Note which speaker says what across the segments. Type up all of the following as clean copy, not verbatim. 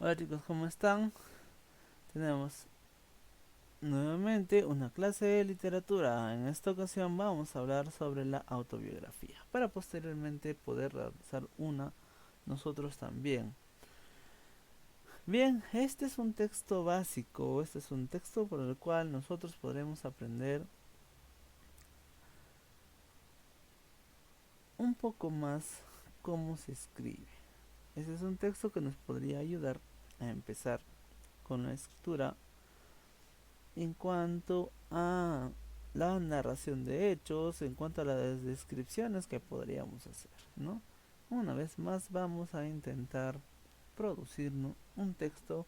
Speaker 1: Hola chicos, ¿cómo están? Tenemos nuevamente una clase de literatura. En esta ocasión vamos a hablar sobre la autobiografía, para posteriormente poder realizar una nosotros también. Bien, este es un texto básico, este es un texto por el cual nosotros podremos aprender un poco más cómo se escribe. Este es un texto que nos podría ayudar a empezar con la escritura en cuanto a la narración de hechos, en cuanto a las descripciones que podríamos hacer, ¿no? Una vez más vamos a intentar producir, ¿no?, un texto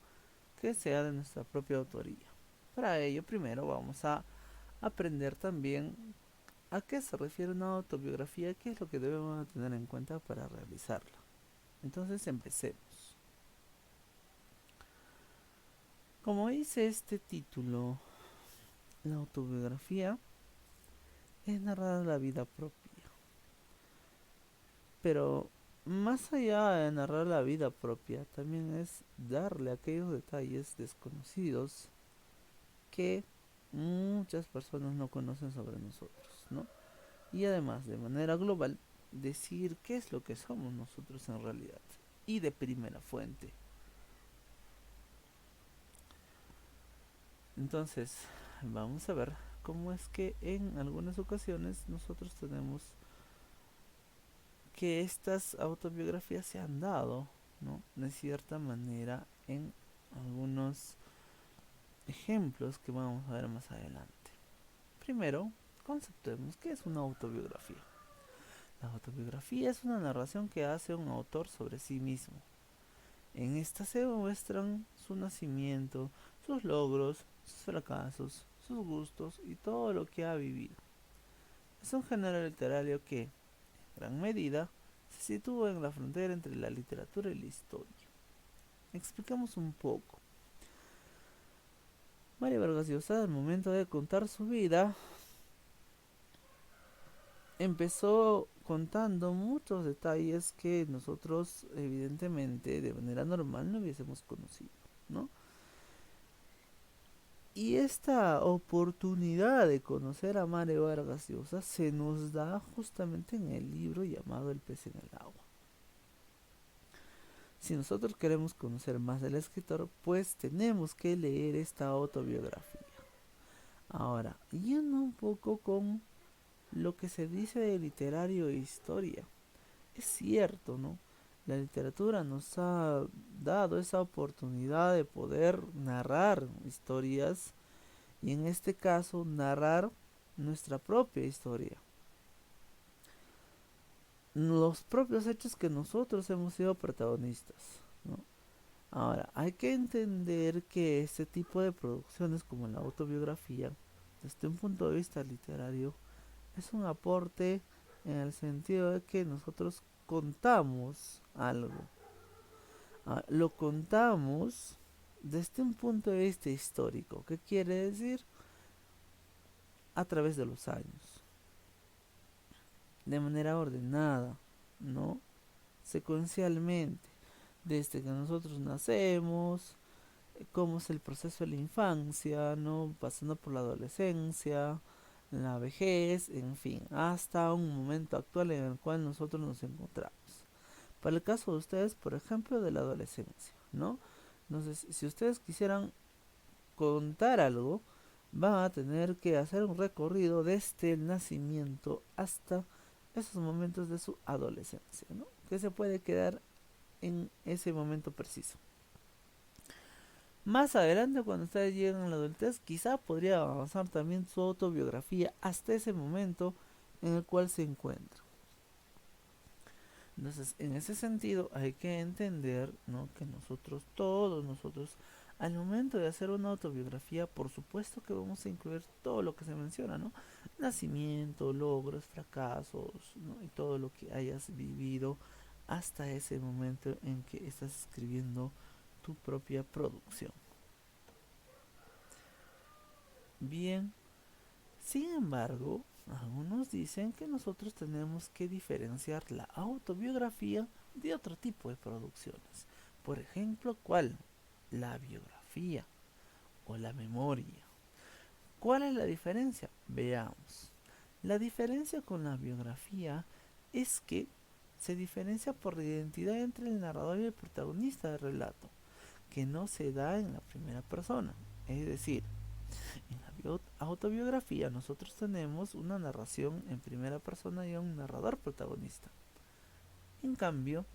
Speaker 1: que sea de nuestra propia autoría. Para ello, primero vamos a aprender también a qué se refiere una autobiografía, qué es lo que debemos tener en cuenta para realizarla. Entonces empecemos. Como dice este título, la autobiografía es narrar la vida propia. Pero más allá de narrar la vida propia, también es darle aquellos detalles desconocidos que muchas personas no conocen sobre nosotros, ¿no? Y además, de manera global, decir qué es lo que somos nosotros en realidad y de primera fuente. Entonces, vamos a ver cómo es que en algunas ocasiones nosotros tenemos que estas autobiografías se han dado, ¿no?, de cierta manera en algunos ejemplos que vamos a ver más adelante. Primero, conceptuemos qué es una autobiografía. La autobiografía es una narración que hace un autor sobre sí mismo. En esta se muestran su nacimiento, sus logros, sus fracasos, sus gustos y todo lo que ha vivido. Es un género literario que, en gran medida, se sitúa en la frontera entre la literatura y la historia. Explicamos un poco. Mario Vargas Llosa, al momento de contar su vida, empezó contando muchos detalles que nosotros, evidentemente, de manera normal no hubiésemos conocido, ¿no? Y esta oportunidad de conocer a Mario Vargas Llosa se nos da justamente en el libro llamado El pez en el agua. Si nosotros queremos conocer más del escritor, pues tenemos que leer esta autobiografía. Ahora, yendo un poco con lo que se dice de literario e historia. Es cierto, ¿no? La literatura nos ha dado esa oportunidad de poder narrar historias y en este caso narrar nuestra propia historia. Los propios hechos que nosotros hemos sido protagonistas, ¿no? Ahora, hay que entender que este tipo de producciones como la autobiografía, desde un punto de vista literario, es un aporte en el sentido de que nosotros contamos algo. Lo contamos desde un punto de vista histórico. ¿Qué quiere decir? A través de los años. De manera ordenada, ¿no? Secuencialmente. Desde que nosotros nacemos, cómo es el proceso de la infancia, ¿no? Pasando por la adolescencia, la vejez, en fin, hasta un momento actual en el cual nosotros nos encontramos. Para el caso de ustedes, por ejemplo, de la adolescencia, ¿no? Entonces, si ustedes quisieran contar algo, van a tener que hacer un recorrido desde el nacimiento hasta esos momentos de su adolescencia, ¿no? Que se puede quedar en ese momento preciso. Más adelante, cuando ustedes lleguen a la adultez, quizá podría avanzar también su autobiografía hasta ese momento en el cual se encuentra. Entonces, en ese sentido, hay que entender, ¿no?, que nosotros, todos nosotros, al momento de hacer una autobiografía, por supuesto que vamos a incluir todo lo que se menciona, ¿no? Nacimiento, logros, fracasos, ¿no?, y todo lo que hayas vivido hasta ese momento en que estás escribiendo tu propia producción. Bien, sin embargo, algunos dicen que nosotros tenemos que diferenciar la autobiografía de otro tipo de producciones. Por ejemplo, ¿cuál? la biografía o la memoria. ¿Cuál es la diferencia? Veamos. La diferencia con la biografía es que se diferencia por la identidad entre el narrador y el protagonista del relato, que no se da en la primera persona. Es decir, en la autobiografía nosotros tenemos una narración en primera persona y un narrador protagonista. En cambio,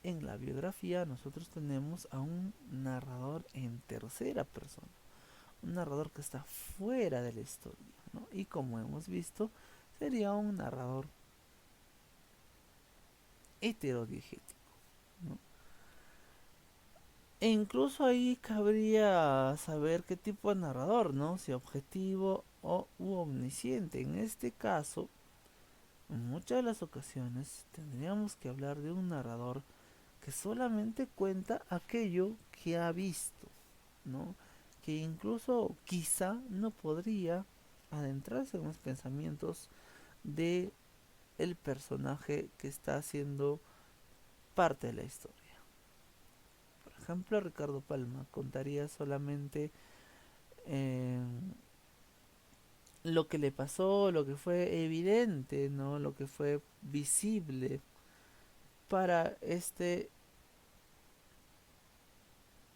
Speaker 1: en la biografía nosotros tenemos a un narrador en tercera persona, un narrador que está fuera de la historia, ¿no? Y como hemos visto, sería un narrador heterodiegético, ¿no? E incluso ahí cabría saber qué tipo de narrador, ¿no? Si objetivo o omnisciente. En este caso, en muchas de las ocasiones tendríamos que hablar de un narrador que solamente cuenta aquello que ha visto, ¿no? Que incluso quizá no podría adentrarse en los pensamientos de el personaje que está haciendo parte de la historia. Por ejemplo, Ricardo Palma contaría solamente eh, lo que le pasó, lo que fue evidente, ¿no? Lo que fue visible para este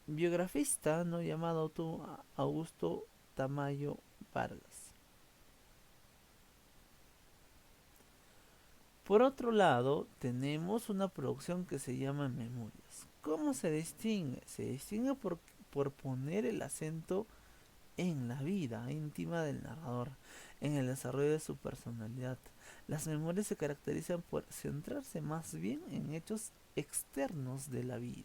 Speaker 1: biografista, ¿no? Llamado Augusto Tamayo Vargas. Por otro lado, tenemos una producción que se llama Memorias. ¿Cómo se distingue? Se distingue por poner el acento en la vida íntima del narrador, en el desarrollo de su personalidad. Las memorias se caracterizan por centrarse más bien en hechos externos de la vida.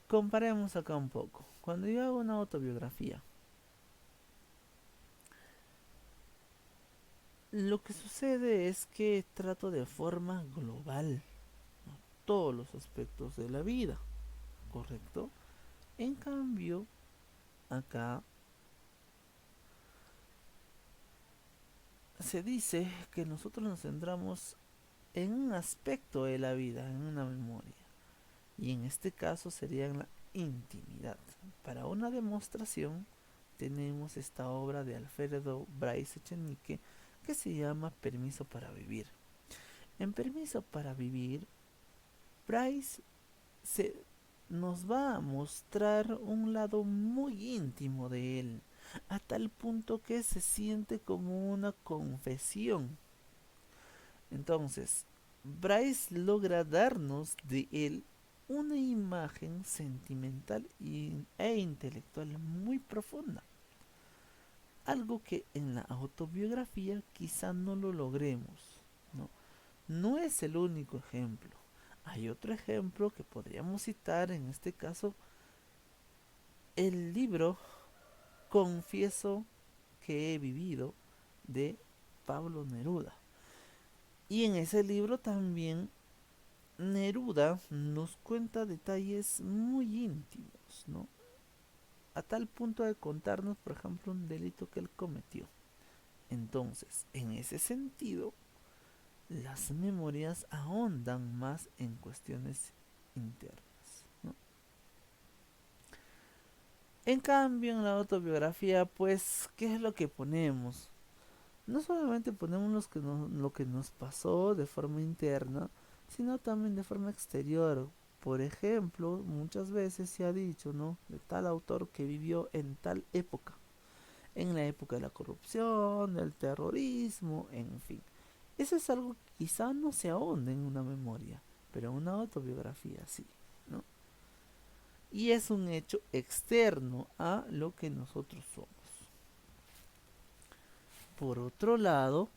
Speaker 1: Comparemos acá un poco. Cuando yo hago una autobiografía, lo que sucede es que trato de forma global, ¿no? Todos los aspectos de la vida, ¿correcto? En cambio, acá se dice que nosotros nos centramos en un aspecto de la vida, en una memoria. Y en este caso sería en la intimidad. Para una demostración tenemos esta obra de Alfredo Bryce Echenique que se llama Permiso para Vivir. En Permiso para Vivir, Bryce se nos va a mostrar un lado muy íntimo de él, a tal punto que se siente como una confesión. Entonces, Bryce logra darnos de él una imagen sentimental e intelectual muy profunda. Algo que en la autobiografía quizá no lo logremos, ¿no? No es el único ejemplo. Hay otro ejemplo que podríamos citar, en este caso, el libro Confieso que he vivido de Pablo Neruda. Y en ese libro también Neruda nos cuenta detalles muy íntimos, ¿no? A tal punto de contarnos, por ejemplo, un delito que él cometió. Entonces, en ese sentido, las memorias ahondan más en cuestiones internas, ¿no? En cambio, en la autobiografía, pues, ¿qué es lo que ponemos? No solamente ponemos lo que nos pasó de forma interna, sino también de forma exterior. Por ejemplo, muchas veces se ha dicho, ¿no? De tal autor que vivió en tal época, en la época de la corrupción, del terrorismo, en fin. Eso es algo que quizá no se ahonde en una memoria, pero en una autobiografía sí, ¿no? Y es un hecho externo a lo que nosotros somos. Por otro lado,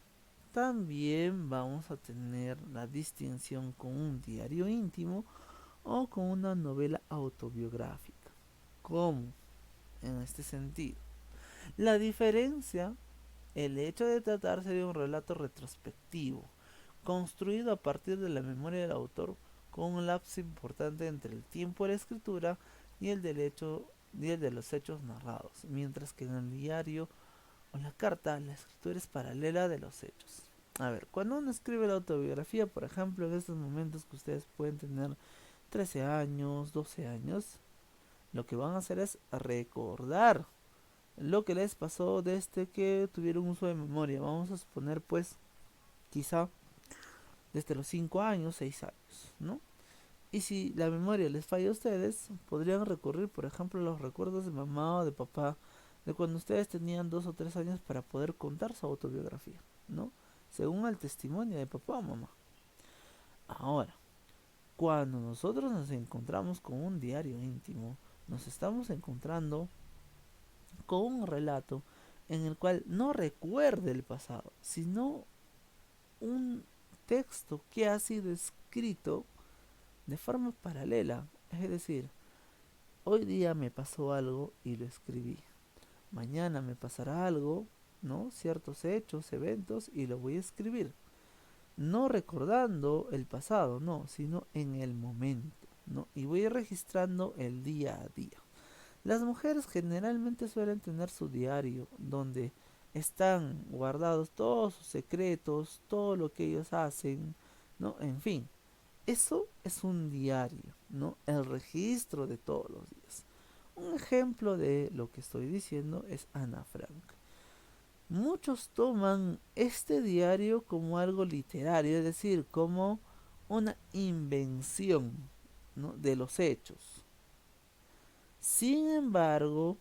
Speaker 1: también vamos a tener la distinción con un diario íntimo o con una novela autobiográfica. ¿Cómo? En este sentido. La diferencia, el hecho de tratarse de un relato retrospectivo, construido a partir de la memoria del autor, con un lapso importante entre el tiempo de la escritura y y el de los hechos narrados, mientras que en el diario o la carta, la escritura es paralela de los hechos. A ver, cuando uno escribe la autobiografía, por ejemplo, en estos momentos que ustedes pueden tener 13 años, 12 años, lo que van a hacer es recordar lo que les pasó desde que tuvieron uso de memoria. Vamos a suponer pues quizá desde los 5 años, 6 años, ¿no? Y si la memoria les falla a ustedes, podrían recurrir, por ejemplo, a los recuerdos de mamá o de papá de cuando ustedes tenían 2 o 3 años para poder contar su autobiografía, ¿no? Según el testimonio de papá o mamá. Ahora, cuando nosotros nos encontramos con un diario íntimo, nos estamos encontrando con un relato en el cual no recuerde el pasado, sino un texto que ha sido escrito de forma paralela. Es decir, hoy día me pasó algo y lo escribí. Mañana me pasará algo, ¿no? Ciertos hechos, eventos y lo voy a escribir. No recordando el pasado, no, sino en el momento, ¿no? Y voy registrando el día a día. Las mujeres generalmente suelen tener su diario donde están guardados todos sus secretos, todo lo que ellos hacen, ¿no? En fin, eso es un diario, ¿no? El registro de todos los días. Un ejemplo de lo que estoy diciendo es Ana Frank. Muchos toman este diario como algo literario, es decir, como una invención, ¿no? De los hechos. Sin embargo,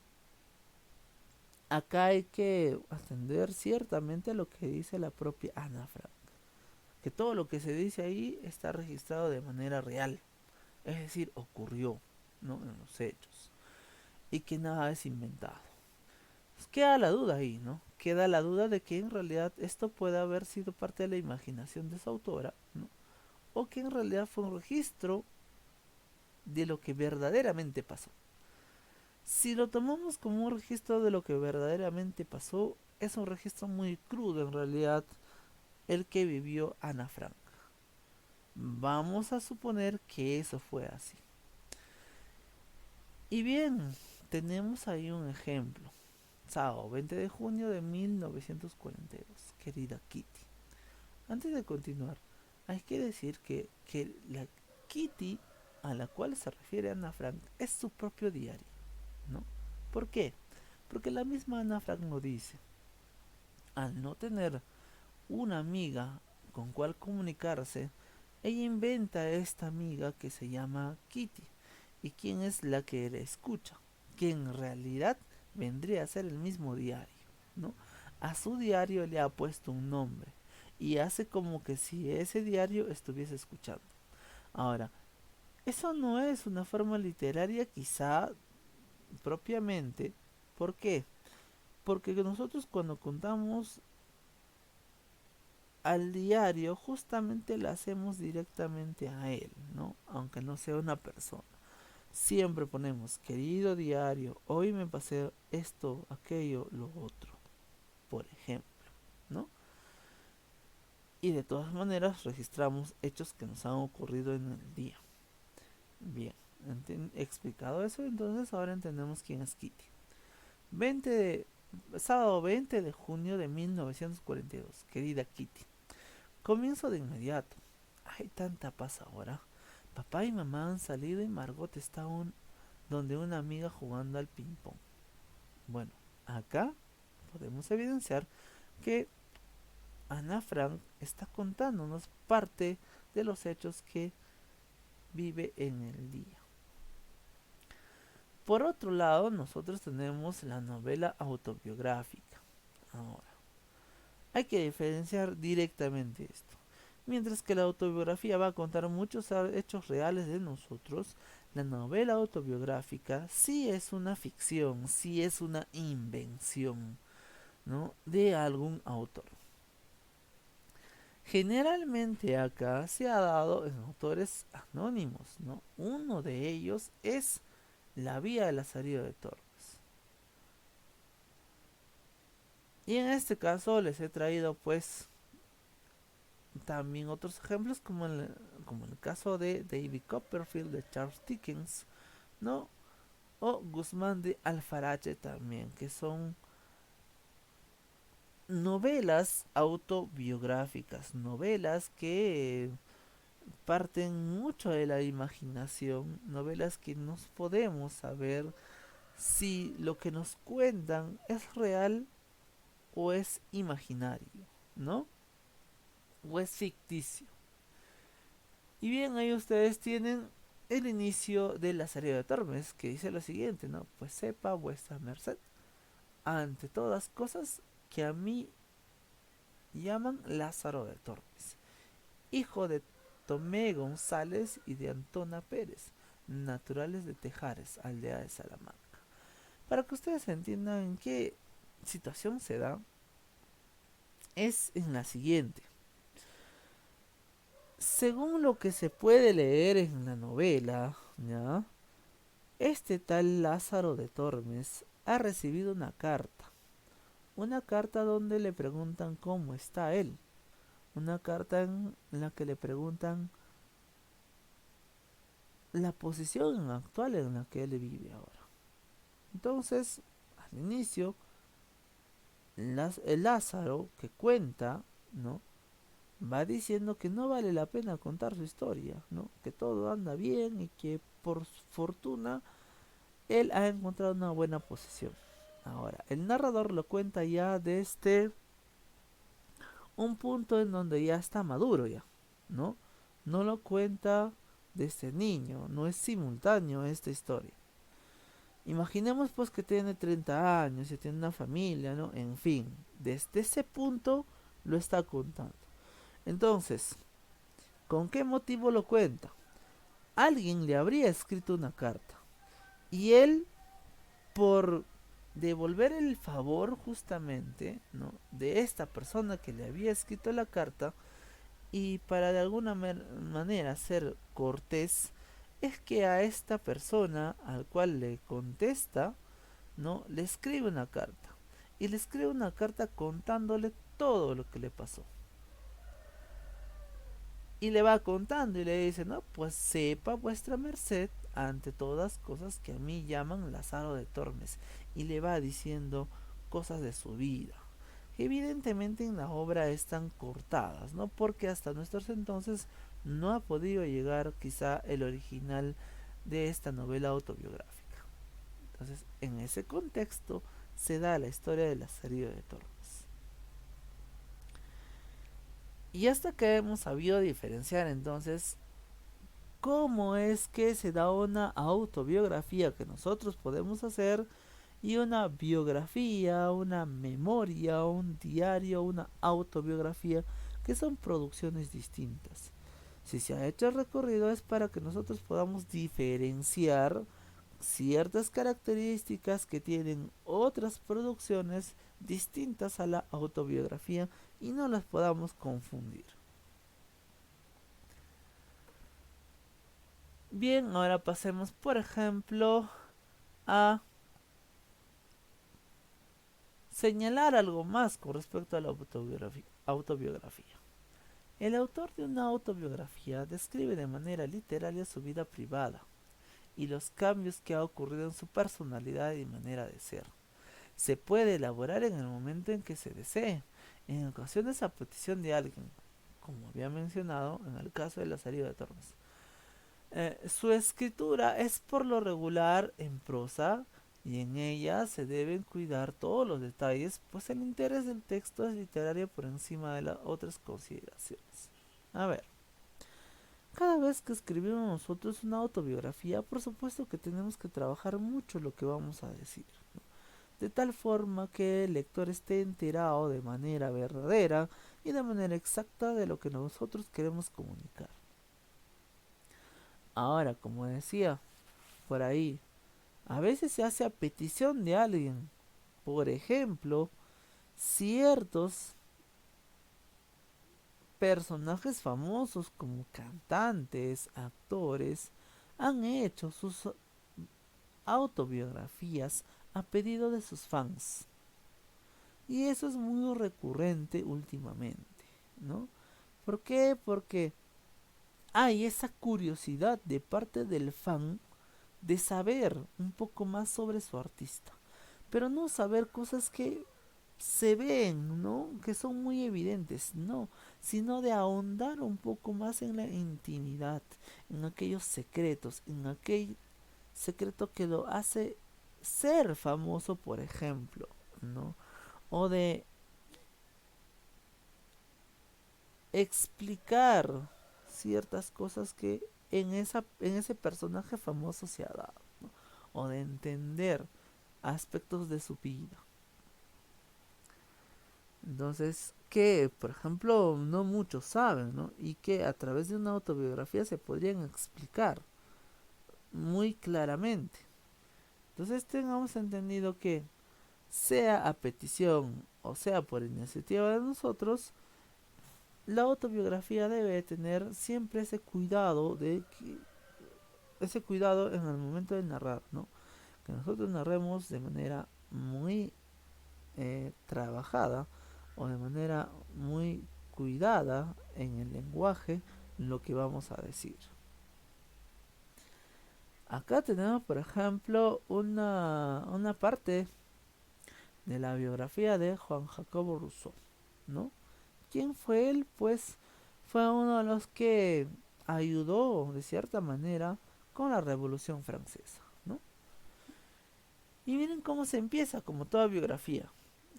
Speaker 1: acá hay que atender ciertamente a lo que dice la propia Ana Frank, que todo lo que se dice ahí está registrado de manera real, es decir, ocurrió, ¿no? En los hechos, y que nada es inventado. Pues queda la duda ahí, ¿no? Queda la duda de que en realidad esto puede haber sido parte de la imaginación de su autora, ¿no? O que en realidad fue un registro de lo que verdaderamente pasó. Si lo tomamos como un registro de lo que verdaderamente pasó, es un registro muy crudo en realidad el que vivió Ana Frank. Vamos a suponer que eso fue así. Y bien, tenemos ahí un ejemplo. Sábado 20 de junio de 1942, querida Kitty. Antes de continuar, hay que decir que la Kitty a la cual se refiere Ana Frank es su propio diario, ¿no? ¿Por qué? Porque la misma Ana Frank lo dice. Al no tener una amiga con cual comunicarse, ella inventa esta amiga que se llama Kitty. ¿Y quién es la que le escucha? Que en realidad vendría a ser el mismo diario, ¿no? A su diario le ha puesto un nombre y hace como que si ese diario estuviese escuchando. Ahora, eso no es una forma literaria quizá propiamente. ¿Por qué? Porque nosotros cuando contamos al diario justamente le hacemos directamente a él, ¿no? Aunque no sea una persona. Siempre ponemos, querido diario, hoy me pasé esto, aquello, lo otro, por ejemplo, ¿no? Y de todas maneras registramos hechos que nos han ocurrido en el día. Bien, explicado eso, entonces ahora entendemos quién es Kitty. 20 de, sábado 20 de junio de 1942, querida Kitty. Comienzo de inmediato. Hay tanta paz ahora. Papá y mamá han salido y Margot está aún donde una amiga jugando al ping pong. Bueno, acá podemos evidenciar que Ana Frank está contándonos parte de los hechos que vive en el día. Por otro lado, nosotros tenemos la novela autobiográfica. Ahora, hay que diferenciar directamente esto. Mientras que la autobiografía va a contar muchos hechos reales de nosotros, la novela autobiográfica sí es una ficción, sí es una invención, ¿no? De algún autor. Generalmente acá se ha dado en autores anónimos, ¿no? Uno de ellos es La Vía de Lazarillo de Torres. Y en este caso les he traído pues también otros ejemplos como el caso de David Copperfield de Charles Dickens, ¿no? O Guzmán de Alfarache también, que son novelas autobiográficas, novelas que parten mucho de la imaginación, novelas que no podemos saber si lo que nos cuentan es real o es imaginario, ¿no? O es ficticio. Y bien, ahí ustedes tienen el inicio de Lazarillo de Tormes, que dice lo siguiente, ¿no? Pues sepa vuestra merced, ante todas cosas, que a mí llaman Lázaro de Tormes, hijo de Tomé González y de Antona Pérez, naturales de Tejares, aldea de Salamanca. Para que ustedes entiendan en qué situación se da, es en la siguiente. Según lo que se puede leer en la novela, ¿ya? Este tal Lázaro de Tormes ha recibido una carta donde le preguntan cómo está él, una carta en la que le preguntan la posición actual en la que él vive ahora. Entonces, al inicio, el Lázaro que cuenta, ¿no? Va diciendo que no vale la pena contar su historia, ¿no? Que todo anda bien y que por fortuna él ha encontrado una buena posición. Ahora, el narrador lo cuenta ya desde un punto en donde ya está maduro ya, ¿no? No lo cuenta desde niño, no es simultáneo esta historia. Imaginemos pues que tiene 30 años y tiene una familia, ¿no? En fin, desde ese punto lo está contando. Entonces, ¿con qué motivo lo cuenta? Alguien le habría escrito una carta y él, por devolver el favor justamente, ¿no? De esta persona que le había escrito la carta, y para de alguna manera ser cortés, es que a esta persona al cual le contesta, ¿no? Le escribe una carta. Y le escribe una carta contándole todo lo que le pasó. Y le va contando y le dice, no, pues sepa vuestra merced, ante todas cosas, que a mí llaman Lázaro de Tormes. Y le va diciendo cosas de su vida, que evidentemente en la obra están cortadas, ¿no? Porque hasta nuestros entonces no ha podido llegar quizá el original de esta novela autobiográfica. Entonces, en ese contexto se da la historia de Lazarillo de Tormes. Y hasta que hemos sabido diferenciar entonces cómo es que se da una autobiografía que nosotros podemos hacer y una biografía, una memoria, un diario, una autobiografía, que son producciones distintas. Si se ha hecho el recorrido es para que nosotros podamos diferenciar ciertas características que tienen otras producciones distintas a la autobiografía y no las podamos confundir. Bien, ahora pasemos por ejemplo a señalar algo más con respecto a la autobiografía. El autor de una autobiografía describe de manera literaria su vida privada y los cambios que ha ocurrido en su personalidad y manera de ser. Se puede elaborar en el momento en que se desee, en ocasiones a petición de alguien, como había mencionado en el caso de Lazarillo de Tormes. Su escritura es por lo regular en prosa y en ella se deben cuidar todos los detalles, pues el interés del texto es literario por encima de las otras consideraciones. A ver, cada vez que escribimos nosotros una autobiografía, por supuesto que tenemos que trabajar mucho lo que vamos a decir, ¿no? De tal forma que el lector esté enterado de manera verdadera y de manera exacta de lo que nosotros queremos comunicar. Ahora, como decía por ahí, a veces se hace a petición de alguien. Por ejemplo, ciertos personajes famosos como cantantes, actores, han hecho sus autobiografías a pedido de sus fans. Y eso es muy recurrente últimamente, ¿no? ¿Por qué? Porque hay esa curiosidad de parte del fan de saber un poco más sobre su artista, pero no saber cosas que se ven, ¿no? Que son muy evidentes, no, sino de ahondar un poco más en la intimidad, en aquellos secretos, en aquel secreto que lo hace ser famoso, por ejemplo, ¿no? O de explicar ciertas cosas que en ese personaje famoso se ha dado, ¿no? O de entender aspectos de su vida. Entonces, que por ejemplo no muchos saben, ¿no? Y que a través de una autobiografía se podrían explicar muy claramente. Entonces tengamos entendido que sea a petición o sea por iniciativa de nosotros, la autobiografía debe tener siempre ese cuidado en el momento de narrar, ¿no? Que nosotros narremos de manera muy trabajada o de manera muy cuidada en el lenguaje lo que vamos a decir. Acá tenemos, por ejemplo, una parte de la biografía de Juan Jacobo Rousseau, ¿no? ¿Quién fue él? Pues fue uno de los que ayudó de cierta manera con la Revolución Francesa, ¿no? Y miren cómo se empieza, como toda biografía,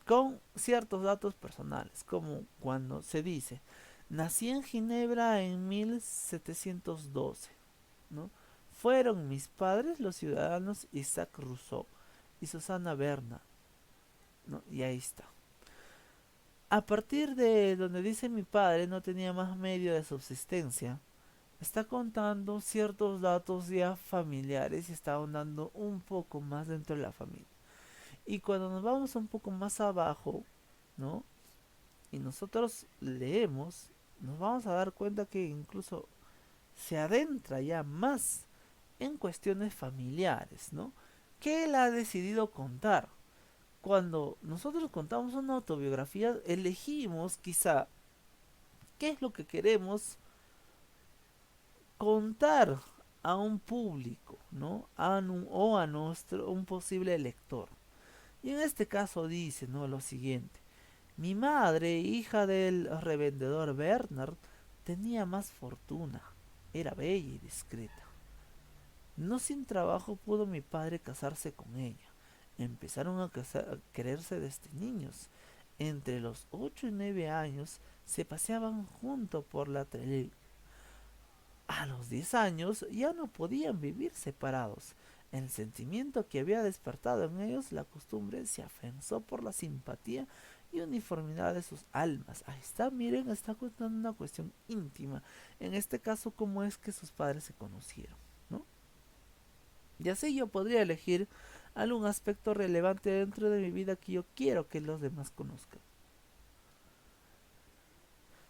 Speaker 1: con ciertos datos personales, como cuando se dice, nací en Ginebra en 1712, ¿no? Fueron mis padres los ciudadanos Isaac Rousseau y Susana Bernard, ¿no? Y ahí está. A partir de donde dice mi padre no tenía más medio de subsistencia, está contando ciertos datos ya familiares y está ahondando un poco más dentro de la familia. Y cuando nos vamos un poco más abajo, ¿no? Y nosotros leemos, nos vamos a dar cuenta que incluso se adentra ya más en cuestiones familiares, ¿no? Que él ha decidido contar. Cuando nosotros contamos una autobiografía, elegimos quizá qué es lo que queremos contar a un público, ¿no? O a nuestro un posible lector. Y en este caso dice, ¿no? Lo siguiente. Mi madre, hija del revendedor Bernard, tenía más fortuna. Era bella y discreta. No sin trabajo pudo mi padre casarse con ella. Empezaron a quererse desde niños. Entre los 8 y 9 años se paseaban juntos por la Trelew. A los 10 años ya no podían vivir separados. El sentimiento que había despertado en ellos la costumbre se afianzó por la simpatía y uniformidad de sus almas. Ahí está, miren, está contando una cuestión íntima. En este caso, cómo es que sus padres se conocieron, ¿no? Y así yo podría elegir algún aspecto relevante dentro de mi vida que yo quiero que los demás conozcan.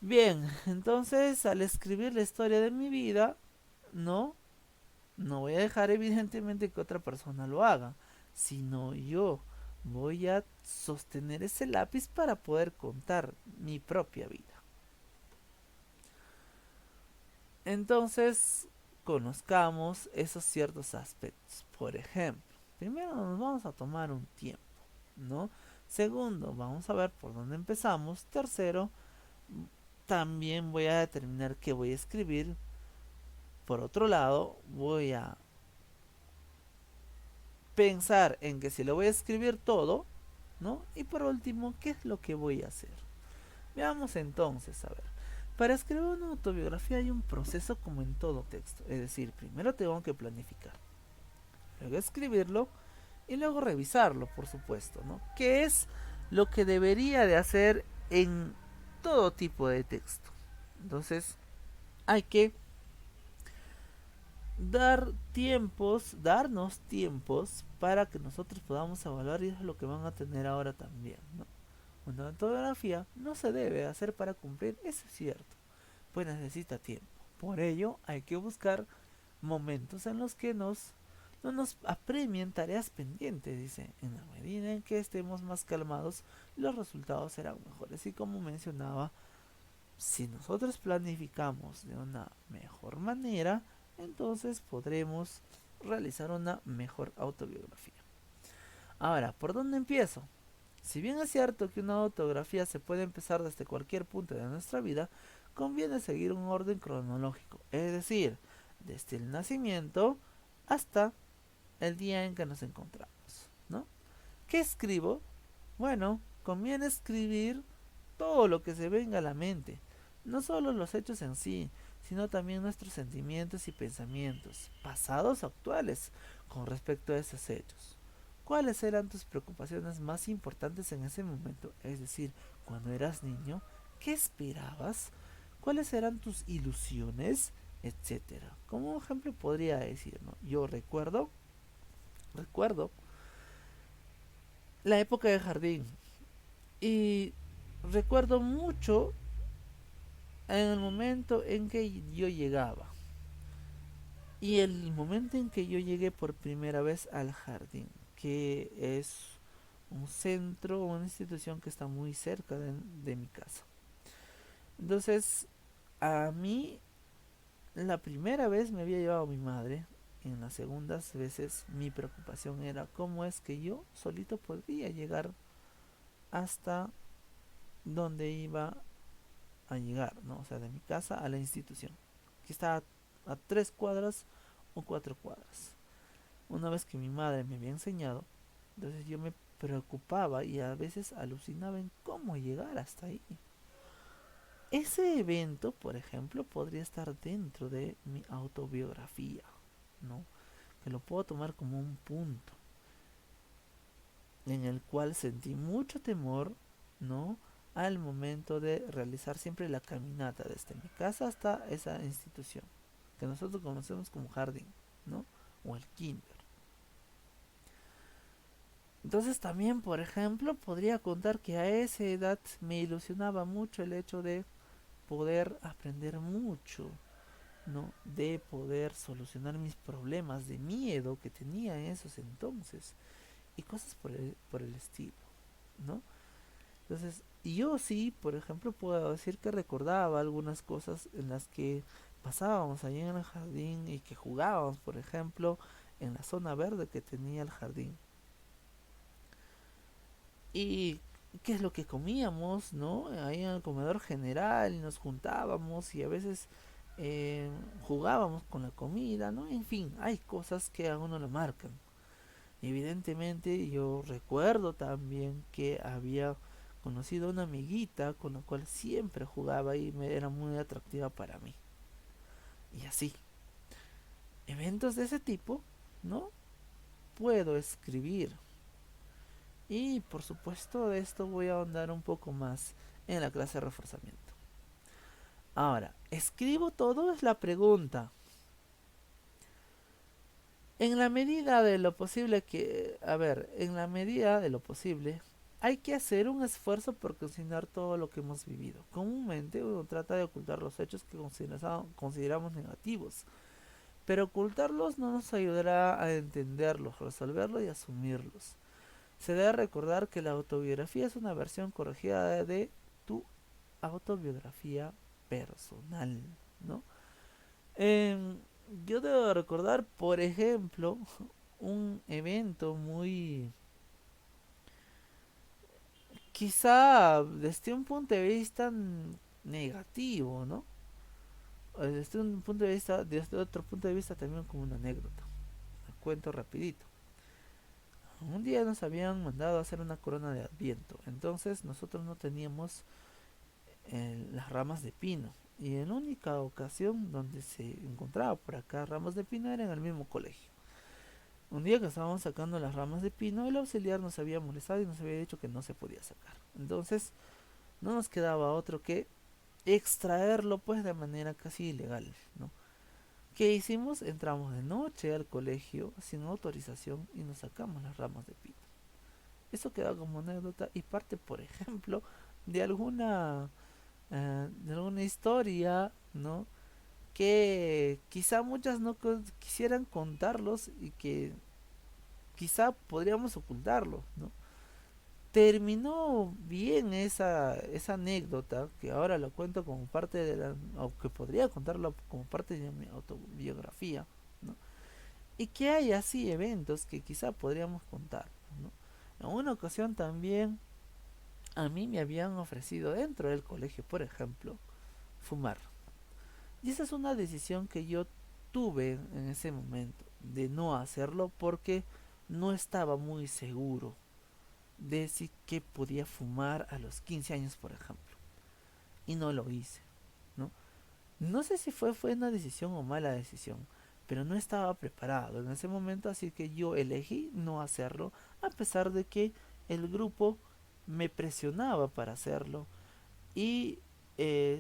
Speaker 1: Bien, entonces al escribir la historia de mi vida, no, no voy a dejar evidentemente que otra persona lo haga, sino yo voy a sostener ese lápiz para poder contar mi propia vida. Entonces, conozcamos esos ciertos aspectos. Por ejemplo, primero nos vamos a tomar un tiempo, ¿no? Segundo, vamos a ver por dónde empezamos. Tercero, también voy a determinar qué voy a escribir. Por otro lado, voy a pensar en que si lo voy a escribir todo, ¿no? Y por último, ¿qué es lo que voy a hacer? Veamos entonces, a ver. Para escribir una autobiografía hay un proceso como en todo texto. Es decir, primero tengo que planificar, luego escribirlo y luego revisarlo, por supuesto, ¿no? ¿Qué es lo que debería de hacer en todo tipo de texto? Entonces, hay que darnos tiempos para que nosotros podamos evaluar y eso es lo que van a tener ahora también, ¿no? Una autobiografía no se debe hacer para cumplir, eso es cierto, pues necesita tiempo. Por ello hay que buscar momentos en los que no nos apremien tareas pendientes, dice. En la medida en que estemos más calmados, los resultados serán mejores. Y como mencionaba, si nosotros planificamos de una mejor manera, entonces podremos realizar una mejor autobiografía. Ahora, ¿por dónde empiezo? Si bien es cierto que una autobiografía se puede empezar desde cualquier punto de nuestra vida, conviene seguir un orden cronológico, es decir, desde el nacimiento hasta el día en que nos encontramos, ¿no? ¿Qué escribo? Bueno, conviene escribir todo lo que se venga a la mente, no solo los hechos en sí, sino también nuestros sentimientos y pensamientos, pasados o actuales, con respecto a esos hechos. ¿Cuáles eran tus preocupaciones más importantes en ese momento? Es decir, cuando eras niño, ¿qué esperabas? ¿Cuáles eran tus ilusiones? Etcétera. Como un ejemplo podría decir, ¿no? Yo recuerdo la época de jardín y recuerdo mucho en el momento en que yo llegaba y el momento en que yo llegué por primera vez al jardín, que es un centro o una institución que está muy cerca de mi casa. Entonces, a mí la primera vez me había llevado mi madre. En las segundas veces mi preocupación era cómo es que yo solito podría llegar hasta donde iba a llegar, ¿no? O sea, de mi casa a la institución, que está a 3 cuadras o 4 cuadras. Una vez que mi madre me había enseñado, entonces yo me preocupaba y a veces alucinaba en cómo llegar hasta ahí. Ese evento, por ejemplo, podría estar dentro de mi autobiografía, ¿no? Que lo puedo tomar como un punto en el cual sentí mucho temor, ¿no? Al momento de realizar siempre la caminata desde mi casa hasta esa institución, que nosotros conocemos como jardín, ¿no? O el kinder. Entonces también, por ejemplo, podría contar que a esa edad me ilusionaba mucho el hecho de poder aprender mucho, ¿no? De poder solucionar mis problemas de miedo que tenía en esos entonces y cosas por el estilo, ¿no? Entonces, yo sí, por ejemplo, puedo decir que recordaba algunas cosas en las que pasábamos allí en el jardín y que jugábamos, por ejemplo, en la zona verde que tenía el jardín. Y qué es lo que comíamos, ¿no? Ahí en el comedor general y nos juntábamos y a veces eh, jugábamos con la comida, ¿no? En fin, hay cosas que a uno lo marcan. Evidentemente yo recuerdo también que había conocido una amiguita con la cual siempre jugaba y me era muy atractiva para mí. Y así, eventos de ese tipo, ¿no? Puedo escribir. Y por supuesto de esto voy a ahondar un poco más en la clase de reforzamiento. Ahora, ¿escribo todo? Es la pregunta. En la medida de lo posible en la medida de lo posible, hay que hacer un esfuerzo por consignar todo lo que hemos vivido. Comúnmente uno trata de ocultar los hechos que consideramos negativos, pero ocultarlos no nos ayudará a entenderlos, resolverlos y asumirlos. Se debe recordar que la autobiografía es una versión corregida de tu autobiografía personal, ¿no? Em, yo debo recordar, por ejemplo, un evento muy, quizá desde un punto de vista negativo, ¿no? Desde un punto de vista, desde otro punto de vista también como una anécdota. Me cuento rapidito. Un día nos habían mandado a hacer una corona de Adviento, entonces nosotros no teníamos las ramas de pino. Y en la única ocasión donde se encontraba por acá ramas de pino era en el mismo colegio. Un día que estábamos sacando las ramas de pino, el auxiliar nos había molestado y nos había dicho que no se podía sacar. Entonces, no nos quedaba otro que extraerlo pues de manera casi ilegal, ¿no? ¿Qué hicimos? Entramos de noche al colegio sin autorización y nos sacamos las ramas de pino. Eso queda como anécdota y parte, por ejemplo, de alguna historia, ¿no? Que quizá muchas no quisieran contarlos y que quizá podríamos ocultarlo, ¿no? Terminó bien esa anécdota, que ahora lo cuento como parte o que podría contarlo como parte de mi autobiografía, ¿no? Y que hay así eventos que quizá podríamos contar, ¿no? En una ocasión también a mí me habían ofrecido dentro del colegio, por ejemplo, fumar. Y esa es una decisión que yo tuve en ese momento, de no hacerlo porque no estaba muy seguro de si que podía fumar a los 15 años, por ejemplo. Y no lo hice, ¿no? No sé si fue una decisión o mala decisión, pero no estaba preparado en ese momento, así que yo elegí no hacerlo, a pesar de que el grupo me presionaba para hacerlo y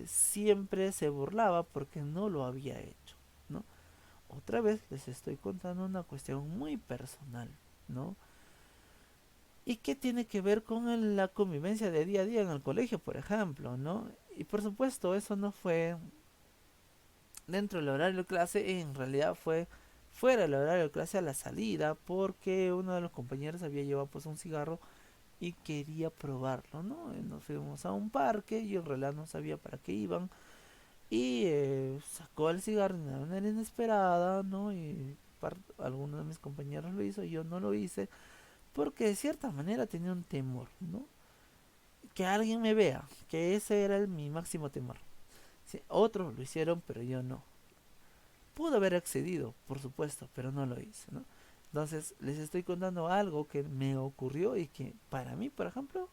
Speaker 1: siempre se burlaba porque no lo había hecho, ¿no? Otra vez les estoy contando una cuestión muy personal, ¿no? ¿Y qué tiene que ver con la convivencia de día a día en el colegio, por ejemplo, ¿no? Y por supuesto, eso no fue dentro del horario de clase, en realidad fue fuera del horario de clase a la salida, porque uno de los compañeros había llevado pues un cigarro y quería probarlo, ¿no? Y nos fuimos a un parque, yo en realidad no sabía para qué iban, y sacó el cigarro de una manera inesperada, ¿no? Y alguno de mis compañeros lo hizo, yo no lo hice, porque de cierta manera tenía un temor, ¿no? Que alguien me vea, que ese era mi máximo temor. Sí, otros lo hicieron, pero yo no. Pudo haber accedido, por supuesto, pero no lo hice, ¿no? Entonces, les estoy contando algo que me ocurrió y que para mí, por ejemplo,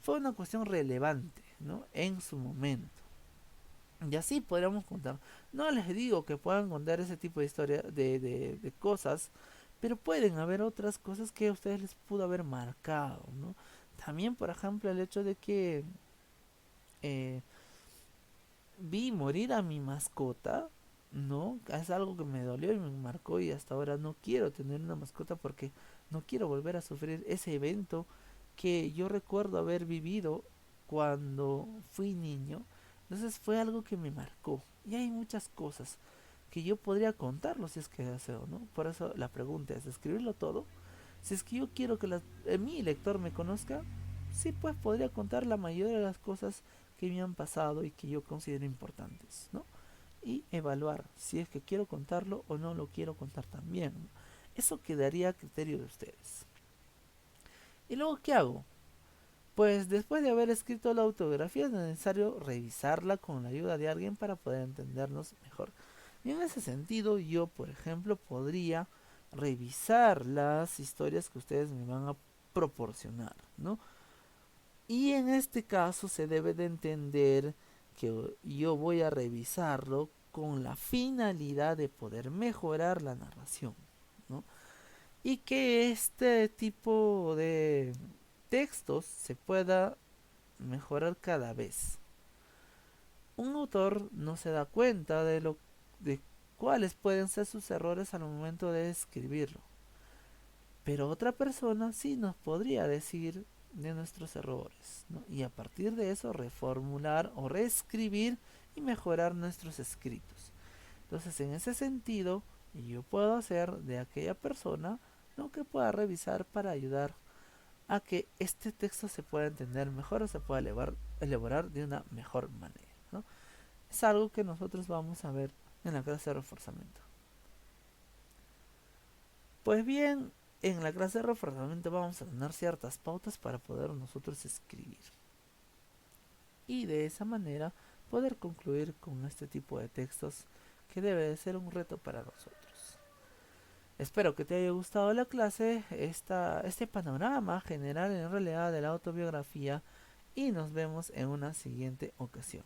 Speaker 1: fue una cuestión relevante, ¿no? En su momento. Y así podríamos contar. No les digo que puedan contar ese tipo de historia, de cosas, pero pueden haber otras cosas que a ustedes les pudo haber marcado, ¿no? También, por ejemplo, el hecho de que eh, vi morir a mi mascota, ¿no? Es algo que me dolió y me marcó y hasta ahora no quiero tener una mascota porque no quiero volver a sufrir ese evento que yo recuerdo haber vivido cuando fui niño. Entonces fue algo que me marcó. Y hay muchas cosas que yo podría contarlo si es que deseo, ¿no? Por eso la pregunta es escribirlo todo. Si es que yo quiero que mi lector me conozca, sí, pues podría contar la mayoría de las cosas que me han pasado y que yo considero importantes, ¿no? Y evaluar si es que quiero contarlo o no lo quiero contar también, ¿no? Eso quedaría a criterio de ustedes. ¿Y luego qué hago? Pues después de haber escrito la autobiografía es necesario revisarla con la ayuda de alguien para poder entendernos mejor. Y en ese sentido yo, por ejemplo, podría revisar las historias que ustedes me van a proporcionar, ¿no? Y en este caso se debe de entender que yo voy a revisarlo con la finalidad de poder mejorar la narración, ¿no? Y que este tipo de textos se pueda mejorar cada vez. Un autor no se da cuenta de cuáles pueden ser sus errores al momento de escribirlo, pero otra persona sí nos podría decir de nuestros errores, ¿no? Y a partir de eso reformular o reescribir y mejorar nuestros escritos. Entonces, en ese sentido, yo puedo hacer de aquella persona, ¿no?, que pueda revisar para ayudar a que este texto se pueda entender mejor o se pueda elaborar de una mejor manera, ¿no? Es algo que nosotros vamos a ver en la clase de reforzamiento. Pues bien, en la clase de reforzamiento vamos a tener ciertas pautas para poder nosotros escribir. Y de esa manera poder concluir con este tipo de textos que debe de ser un reto para nosotros. Espero que te haya gustado la clase, este panorama general en realidad de la autobiografía y nos vemos en una siguiente ocasión.